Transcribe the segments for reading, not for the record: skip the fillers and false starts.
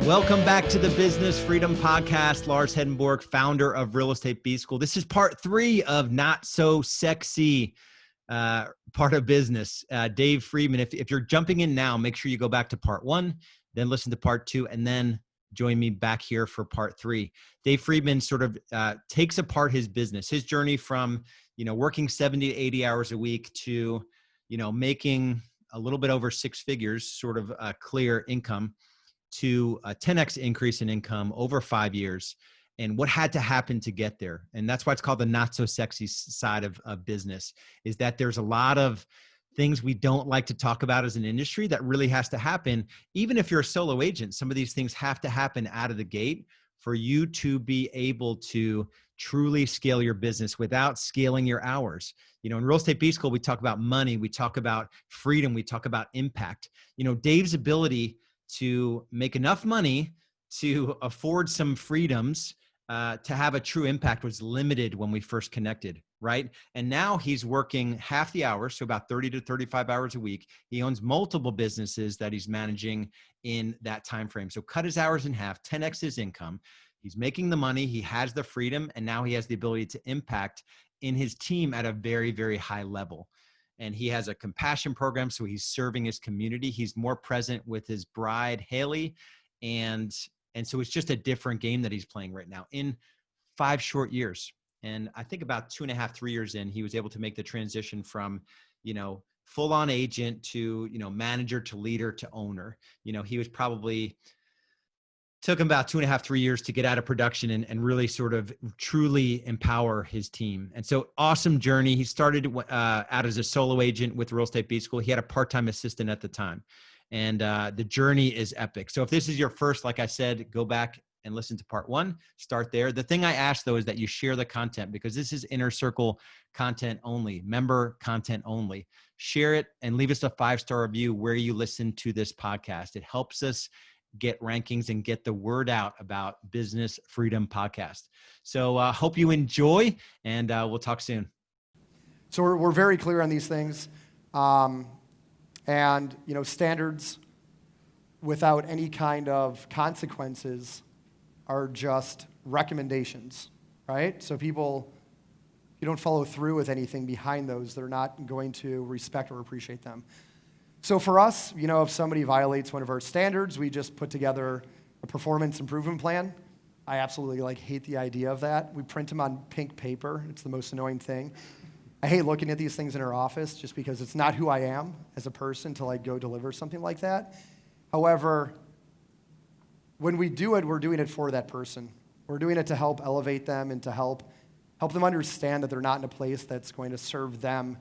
Welcome back to the Business Freedom Podcast. Lars Hedenborg, founder of Real Estate B School. This is part 3 of Not So Sexy part of business. Dave Friedman, if you're jumping in now, make sure you go back to part 1, then listen to part 2, and then join me back here for part 3. Dave Friedman sort of takes apart his business, his journey from, working 70 to 80 hours a week to, making a little bit over 6 figures, sort of clear income, to a 10x increase in income over 5 years, and what had to happen to get there. And that's why it's called the not so sexy side of business, is that there's a lot of things we don't like to talk about as an industry that really has to happen. Even if you're a solo agent, some of these things have to happen out of the gate for you to be able to truly scale your business without scaling your hours. In Real Estate B School, we talk about money, we talk about freedom, we talk about impact. Dave's ability to make enough money to afford some freedoms to have a true impact was limited when we first connected, right? And now he's working half the hours, so about 30 to 35 hours a week. He owns multiple businesses that he's managing in that time frame. So cut his hours in half, 10x his income. He's making the money, he has the freedom, and now he has the ability to impact in his team at a very, very high level. And he has a compassion program, so he's serving his community. He's more present with his bride, Haley. And so it's just a different game that he's playing right now in 5 short years. And I think about 2.5, 3 years in, he was able to make the transition from, full-on agent to, manager to leader to owner. He was probably took him about 2.5, 3 years to get out of production and really sort of truly empower his team. And so awesome journey. He started out as a solo agent with Real Estate B School. He had a part-time assistant at the time. And the journey is epic. So if this is your first, like I said, go back and listen to part 1, start there. The thing I ask though is that you share the content, because this is inner circle content only, member content only. Share it and leave us a 5-star review where you listen to this podcast. It helps us get rankings and get the word out about Business Freedom Podcast. So hope you enjoy, and we'll talk soon. So we're very clear on these things. And standards without any kind of consequences are just recommendations, right? So people, if you don't follow through with anything behind those, they're not going to respect or appreciate them. So for us, if somebody violates one of our standards, we just put together a performance improvement plan. I absolutely hate the idea of that. We print them on pink paper. It's the most annoying thing. I hate looking at these things in our office just because it's not who I am as a person to go deliver something like that. However, when we do it, we're doing it for that person. We're doing it to help elevate them and to help them understand that they're not in a place that's going to serve them.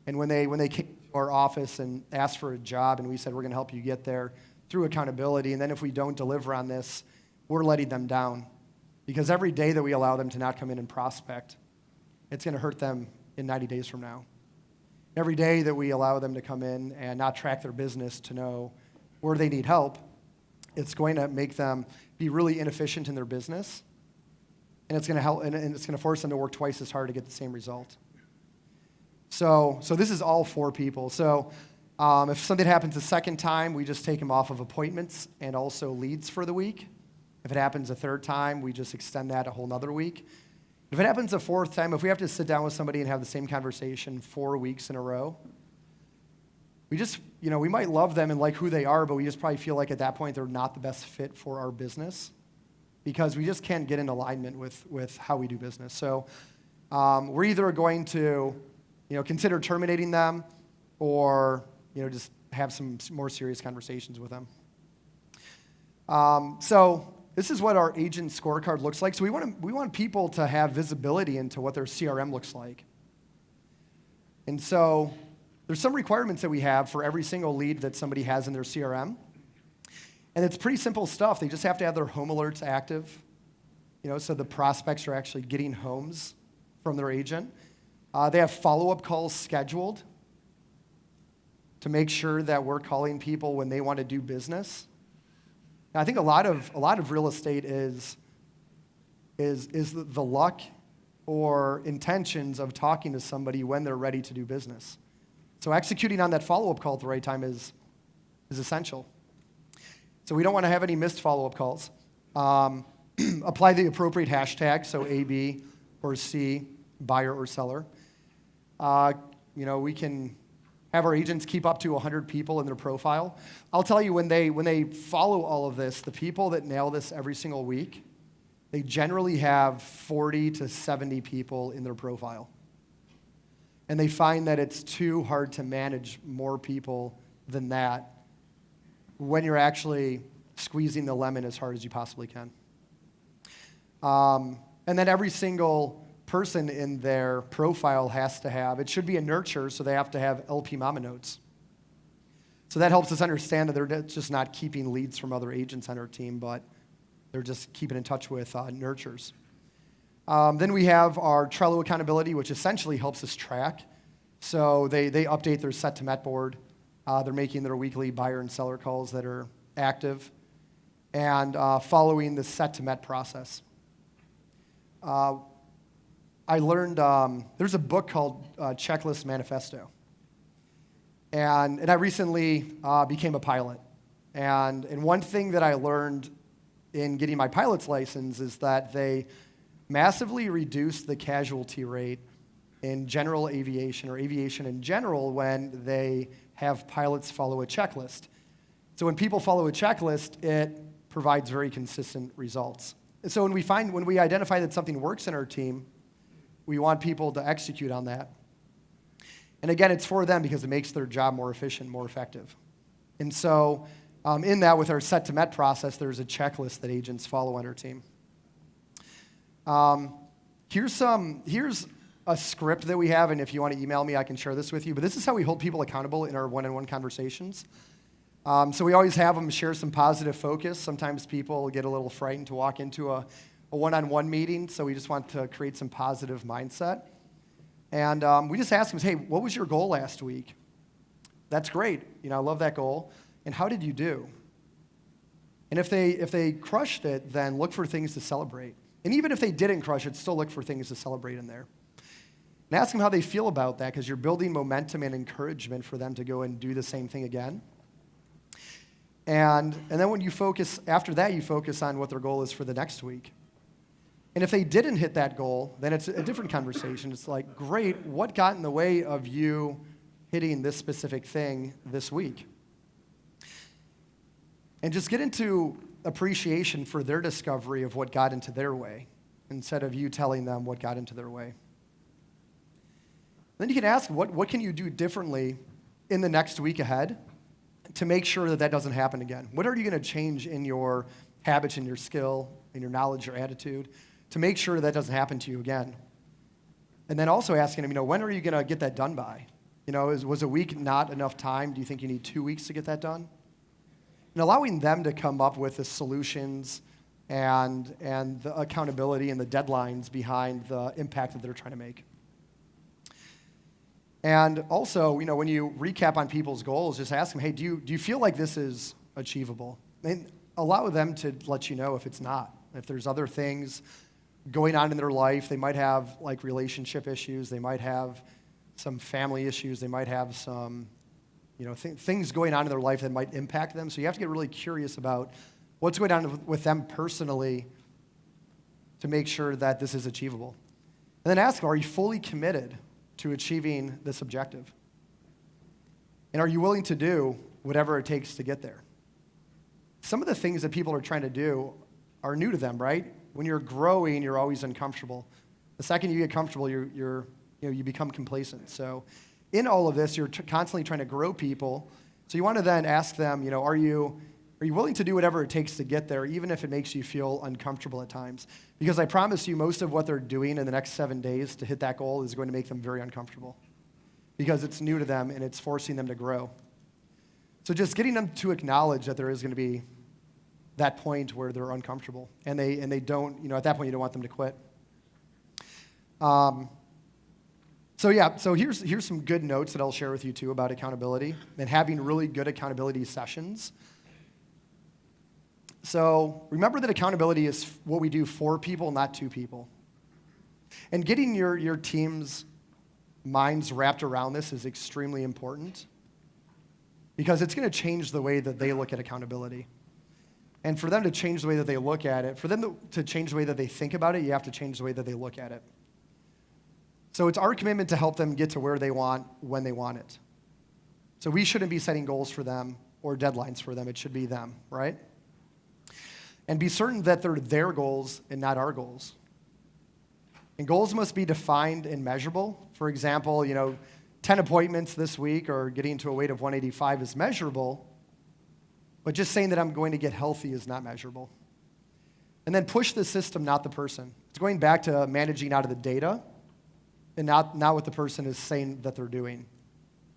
And when they came to our office and asked for a job, and we said, we're going to help you get there through accountability, and then if we don't deliver on this, we're letting them down. Because every day that we allow them to not come in and prospect, it's going to hurt them in 90 days from now. Every day that we allow them to come in and not track their business to know where they need help, it's going to make them be really inefficient in their business, and it's going to help, and it's going to force them to work twice as hard to get the same result. So this is all for people. So if something happens the second time, we just take them off of appointments and also leads for the week. If it happens a third time, we just extend that a whole nother week. If it happens a fourth time, if we have to sit down with somebody and have the same conversation 4 weeks in a row, we just, we might love them and like who they are, but we just probably feel like at that point they're not the best fit for our business because we just can't get in alignment with how we do business. So we're either going to consider terminating them or, just have some more serious conversations with them. So this is what our agent scorecard looks like. So we want people to have visibility into what their CRM looks like. And so there's some requirements that we have for every single lead that somebody has in their CRM. And it's pretty simple stuff. They just have to have their home alerts active, so the prospects are actually getting homes from their agent. They have follow-up calls scheduled to make sure that we're calling people when they want to do business. Now, I think a lot of real estate is the luck or intentions of talking to somebody when they're ready to do business. So executing on that follow-up call at the right time is essential. So we don't want to have any missed follow-up calls. Apply the appropriate hashtag, so A, B, or C, buyer or seller. We can have our agents keep up to 100 people in their profile. I'll tell you, when they follow all of this, the people that nail this every single week, they generally have 40 to 70 people in their profile. And they find that it's too hard to manage more people than that when you're actually squeezing the lemon as hard as you possibly can. And then every single person in their profile has to have, it should be a nurture, so they have to have LP Mama notes. So that helps us understand that they're just not keeping leads from other agents on our team, but they're just keeping in touch with nurtures. Then we have our Trello Accountability, which essentially helps us track. So they update their set to Met board. They're making their weekly buyer and seller calls that are active, and following the set to Met process. I learned, there's a book called Checklist Manifesto. And I recently became a pilot. And one thing that I learned in getting my pilot's license is that they massively reduce the casualty rate in general aviation or aviation in general when they have pilots follow a checklist. So when people follow a checklist, it provides very consistent results. And so when we identify that something works in our team, we want people to execute on that. And again, it's for them because it makes their job more efficient, more effective. And so in that, with our set to Met process, there's a checklist that agents follow on our team. Here's a script that we have, and if you want to email me, I can share this with you. But this is how we hold people accountable in our one-on-one conversations. So we always have them share some positive focus. Sometimes people get a little frightened to walk into a one-on-one meeting, so we just want to create some positive mindset. And we just ask them, hey, what was your goal last week? That's great. I love that goal. And how did you do? And if they crushed it, then look for things to celebrate. And even if they didn't crush it, still look for things to celebrate in there. And ask them how they feel about that, because you're building momentum and encouragement for them to go and do the same thing again. And then when you focus, after that, you focus on what their goal is for the next week. And if they didn't hit that goal, then it's a different conversation. It's like, great, what got in the way of you hitting this specific thing this week? And just get into appreciation for their discovery of what got into their way, instead of you telling them what got into their way. Then you can ask, what can you do differently in the next week ahead to make sure that doesn't happen again? What are you going to change in your habits, in your skill, in your knowledge, your attitude, to make sure that doesn't happen to you again? And then also asking them, when are you going to get that done by? Was a week not enough time? Do you think you need 2 weeks to get that done? And allowing them to come up with the solutions and the accountability and the deadlines behind the impact that they're trying to make. And also, when you recap on people's goals, just ask them, hey, do you feel like this is achievable? And allow them to let you know if it's not. If there's other things going on in their life, they might have like relationship issues, they might have some family issues, they might have some things going on in their life that might impact them. So you have to get really curious about what's going on with them personally to make sure that this is achievable. And then ask them, are you fully committed to achieving this objective? And are you willing to do whatever it takes to get there? Some of the things that people are trying to do are new to them, right? When you're growing, you're always uncomfortable. The second you get comfortable, you become complacent. So in all of this, you're constantly trying to grow people. So you want to then ask them, are you willing to do whatever it takes to get there, even if it makes you feel uncomfortable at times? Because I promise you, most of what they're doing in the next 7 days to hit that goal is going to make them very uncomfortable, because it's new to them and it's forcing them to grow. So just getting them to acknowledge that there is going to be that point where they're uncomfortable, and they don't, at that point you don't want them to quit. So here's some good notes that I'll share with you too about accountability and having really good accountability sessions. So remember that accountability is what we do for people, not to people. And getting your team's minds wrapped around this is extremely important, because it's going to change the way that they look at accountability. And for them to change the way that they look at it, for them to change the way that they think about it, you have to change the way that they look at it. So it's our commitment to help them get to where they want when they want it. So we shouldn't be setting goals for them or deadlines for them. It should be them, right? And be certain that they're their goals and not our goals. And goals must be defined and measurable. For example, 10 appointments this week or getting to a weight of 185 is measurable, but just saying that I'm going to get healthy is not measurable. And then push the system, not the person. It's going back to managing out of the data and not what the person is saying that they're doing,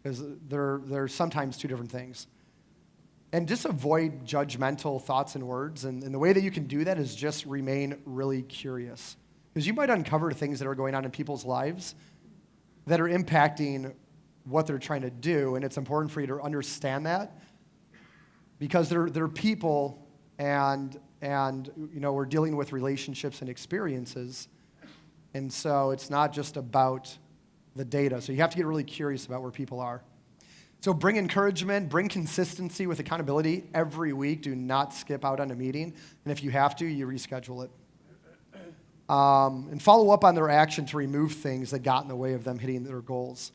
because they're sometimes two different things. And just avoid judgmental thoughts and words. And the way that you can do that is just remain really curious. Because you might uncover things that are going on in people's lives that are impacting what they're trying to do. And it's important for you to understand that. Because they're people, and we're dealing with relationships and experiences. And so it's not just about the data. So you have to get really curious about where people are. So bring encouragement, bring consistency with accountability every week. Do not skip out on a meeting. And if you have to, you reschedule it. And follow up on their action to remove things that got in the way of them hitting their goals.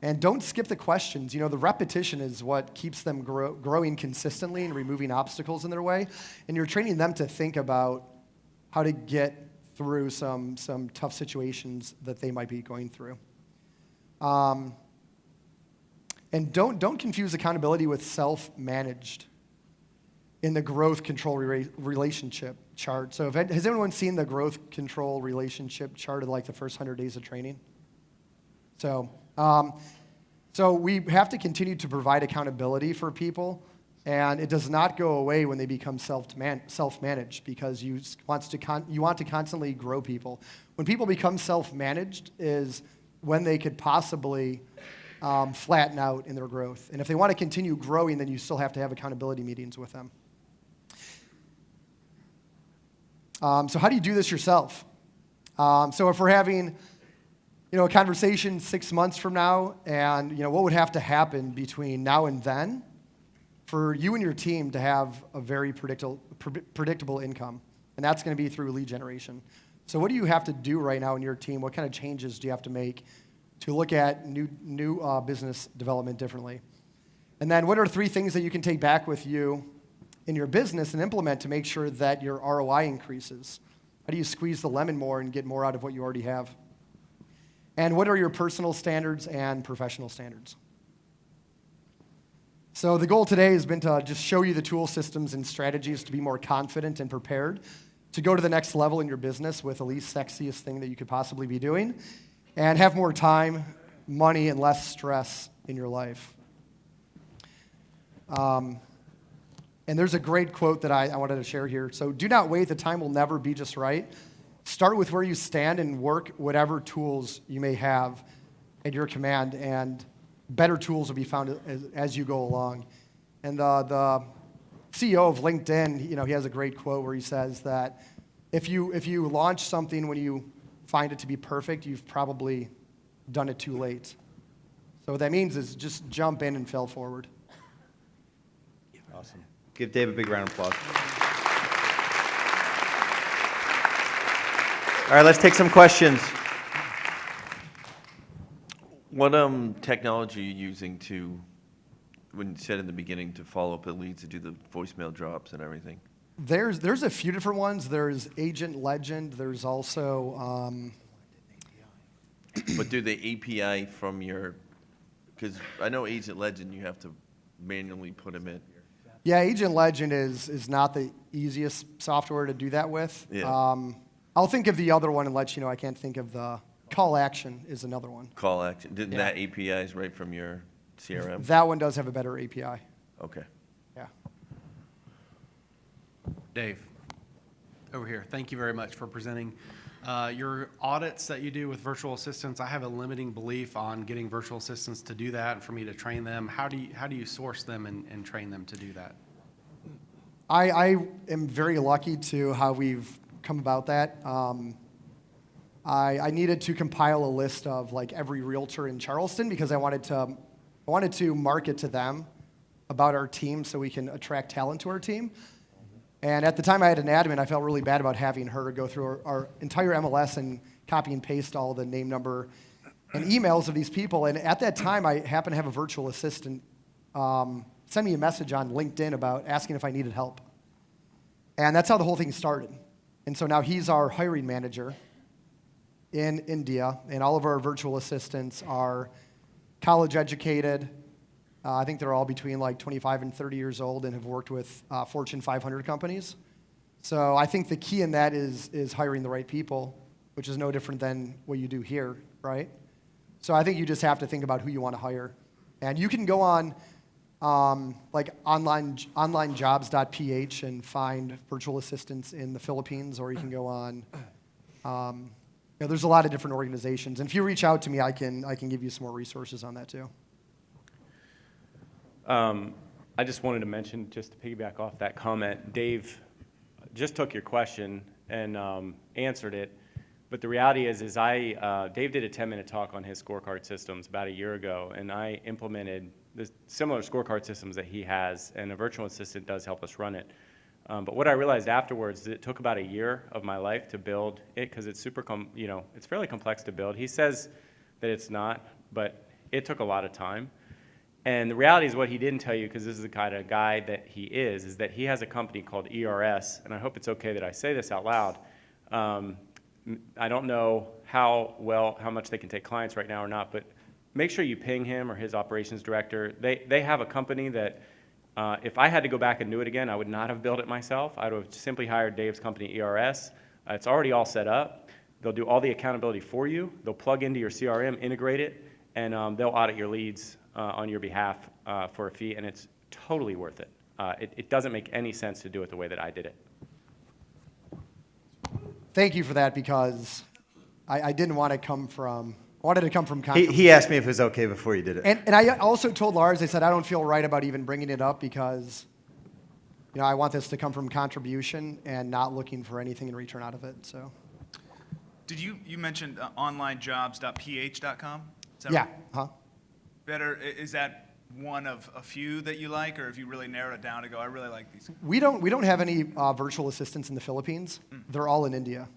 And don't skip the questions. The repetition is what keeps them growing consistently and removing obstacles in their way. And you're training them to think about how to get through some tough situations that they might be going through. And don't confuse accountability with self-managed in the growth control relationship chart. So has anyone seen the growth control relationship chart of like the first 100 days of training? So we have to continue to provide accountability for people, and it does not go away when they become self-managed, because you want to constantly grow people. When people become self-managed is when they could possibly flatten out in their growth. And if they want to continue growing, then you still have to have accountability meetings with them. So how do you do this yourself? So if we're having a conversation 6 months from now, and what would have to happen between now and then for you and your team to have a very predictable income? And that's going to be through lead generation. So what do you have to do right now in your team? What kind of changes do you have to make to look at new business development differently? And then what are 3 things that you can take back with you in your business and implement to make sure that your ROI increases? How do you squeeze the lemon more and get more out of what you already have? And what are your personal standards and professional standards? So the goal today has been to just show you the tool systems and strategies to be more confident and prepared to go to the next level in your business with the least sexiest thing that you could possibly be doing, and have more time, money, and less stress in your life. And there's a great quote that I wanted to share here. So do not wait. The time will never be just right. Start with where you stand and work whatever tools you may have at your command, and better tools will be found as you go along. And the CEO of LinkedIn, he has a great quote where he says that if you launch something when you find it to be perfect, you've probably done it too late. So what that means is just jump in and fail forward. Awesome. Give Dave a big round of applause. All right, let's take some questions. What technology are you using to, when you said in the beginning, to follow up the leads, to do the voicemail drops and everything? There's a few different ones. There's Agent Legend. There's also... But do the API from your, because I know Agent Legend, you have to manually put them in. Yeah, Agent Legend is not the easiest software to do that with. Yeah. I'll think of the other one and let you know. I can't think of the Call Action is another one. Call Action. Didn't Yeah. that API is right from your CRM? That one does have a better API. Okay. Yeah. Dave, over here. Thank you very much for presenting. Your audits that you do with virtual assistants, I have a limiting belief on getting virtual assistants to do that and for me to train them. How do you source them and train them to do that? I am very lucky to how we've come about that. I needed to compile a list of like every realtor in Charleston because I wanted to market to them about our team so we can attract talent to our team. And at the time I had an admin, I felt really bad about having her go through our entire MLS and copy and paste all the name, number, and emails of these people. And at that time, I happened to have a virtual assistant send me a message on LinkedIn about asking if I needed help. And that's how the whole thing started. And so now he's our hiring manager in India, and all of our virtual assistants are college educated. I think they're all between like 25 and 30 years old and have worked with Fortune 500 companies. So I think the key in that is hiring the right people, which is no different than what you do here, right? So I think you just have to think about who you want to hire. And you can go on like onlinejobs.ph and find virtual assistants in the Philippines, or you can go on, there's a lot of different organizations. And if you reach out to me, I can give you some more resources on that too. I just wanted to mention, just to piggyback off that comment, Dave just took your question and answered it. But the reality is Dave did a 10-minute talk on his scorecard systems about a year ago, and I implemented the similar scorecard systems that he has, and a virtual assistant does help us run it. But what I realized afterwards is it took about a year of my life to build it, because it's it's fairly complex to build. He says that it's not, but it took a lot of time. And the reality is what he didn't tell you, because this is the kind of guy that he is that he has a company called ERS, and I hope it's okay that I say this out loud. I don't know how much they can take clients right now or not, but make sure you ping him or his operations director. They have a company that if I had to go back and do it again, I would not have built it myself. I would have simply hired Dave's company, ERS. It's already all set up. They'll do all the accountability for you. They'll plug into your CRM, integrate it, and they'll audit your leads on your behalf for a fee, and it's totally worth it. It doesn't make any sense to do it the way that I did it. Thank you for that, because I didn't want to come from, I wanted to come from He asked me if it was okay before you did it. And I also told Lars, I said, I don't feel right about even bringing it up, because I want this to come from contribution and not looking for anything in return out of it. So. Did you mentioned onlinejobs.ph.com? Yeah. Huh? Better, is that one of a few that you like, or if you really narrowed it down to go, I really like these? We don't have any virtual assistants in the Philippines. They're all in India.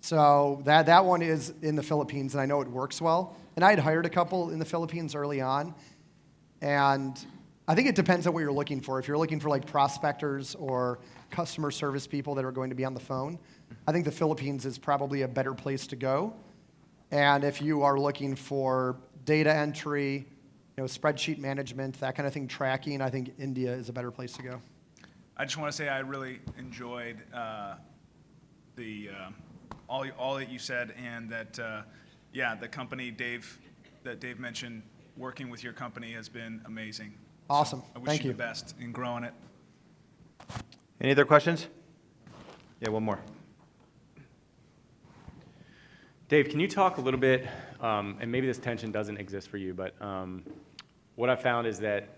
So that one is in the Philippines, and I know it works well. And I had hired a couple in the Philippines early on, and I think it depends on what you're looking for. If you're looking for like prospectors or customer service people that are going to be on the phone, I think the Philippines is probably a better place to go. And if you are looking for data entry, spreadsheet management, that kind of thing, tracking, I think India is a better place to go. I just want to say I really enjoyed all that you said, and that the company that Dave mentioned, working with your company has been amazing. Awesome. So I wish Thank you you the best in growing it. Any other questions? Yeah, one more. Dave, can you talk a little bit, and maybe this tension doesn't exist for you, but what I found is that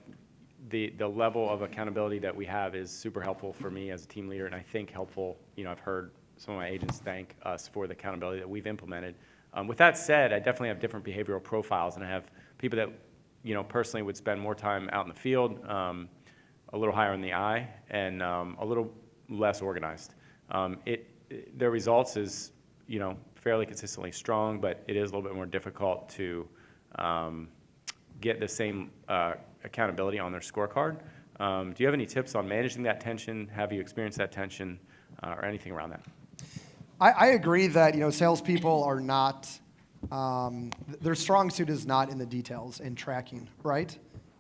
the level of accountability that we have is super helpful for me as a team leader, and I think helpful, I've heard some of my agents thank us for the accountability that we've implemented. With that said, I definitely have different behavioral profiles, and I have people that, personally would spend more time out in the field, a little higher in the eye, and a little less organized. Their results is, fairly consistently strong, but it is a little bit more difficult to get the same accountability on their scorecard. Do you have any tips on managing that tension? Have you experienced that tension or anything around that? I agree that salespeople are not, their strong suit is not in the details and tracking, right?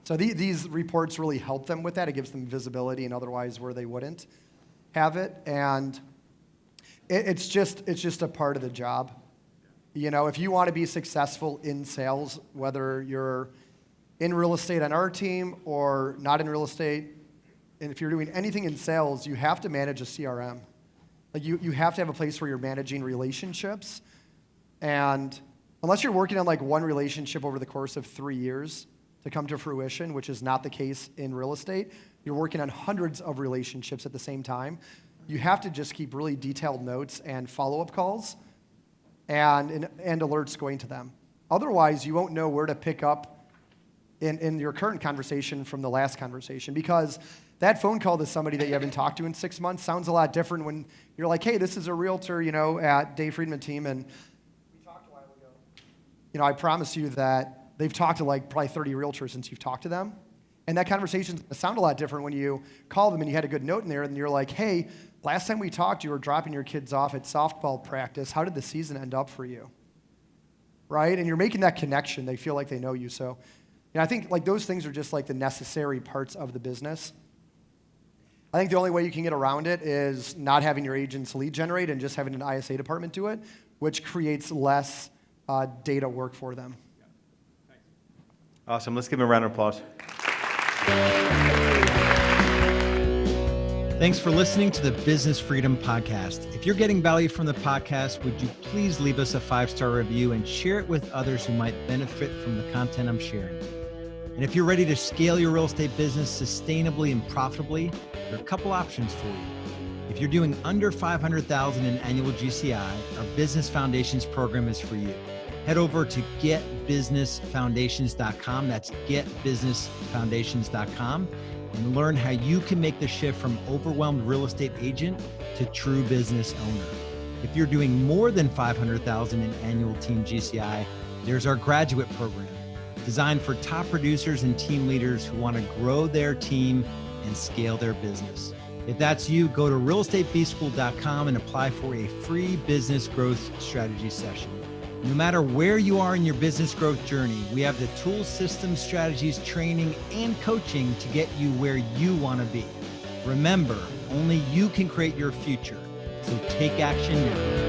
So these reports really help them with that. It gives them visibility, and otherwise where they wouldn't have it. And it's just a part of the job. If you want to be successful in sales, whether you're in real estate on our team or not in real estate, and if you're doing anything in sales, you have to manage a CRM. Like you have to have a place where you're managing relationships. And unless you're working on like one relationship over the course of 3 years to come to fruition, which is not the case in real estate, you're working on hundreds of relationships at the same time. You have to just keep really detailed notes and follow-up calls and alerts going to them. Otherwise, you won't know where to pick up in your current conversation from the last conversation, because that phone call to somebody that you haven't talked to in 6 months sounds a lot different when you're like, hey, this is a realtor, at Dave Friedman team, and we talked a while ago. I promise you that they've talked to like probably 30 realtors since you've talked to them. And that conversation's gonna sound a lot different when you call them and you had a good note in there and you're like, hey, last time we talked, you were dropping your kids off at softball practice. How did the season end up for you? Right? And you're making that connection. They feel like they know you. So, I think like those things are just like the necessary parts of the business. I think the only way you can get around it is not having your agents lead generate and just having an ISA department do it, which creates less data work for them. Awesome. Let's give him a round of applause. Thanks for listening to the Business Freedom Podcast. If you're getting value from the podcast, would you please leave us a 5-star review and share it with others who might benefit from the content I'm sharing? And if you're ready to scale your real estate business sustainably and profitably, there are a couple options for you. If you're doing under $500,000 in annual GCI, our Business Foundations program is for you. Head over to getbusinessfoundations.com. That's getbusinessfoundations.com. And learn how you can make the shift from overwhelmed real estate agent to true business owner. If you're doing more than $500,000 in annual team GCI, there's our graduate program, designed for top producers and team leaders who want to grow their team and scale their business. If that's you, go to realestatebschool.com and apply for a free business growth strategy session. No matter where you are in your business growth journey, we have the tools, systems, strategies, training, and coaching to get you where you want to be. Remember, only you can create your future, so take action now.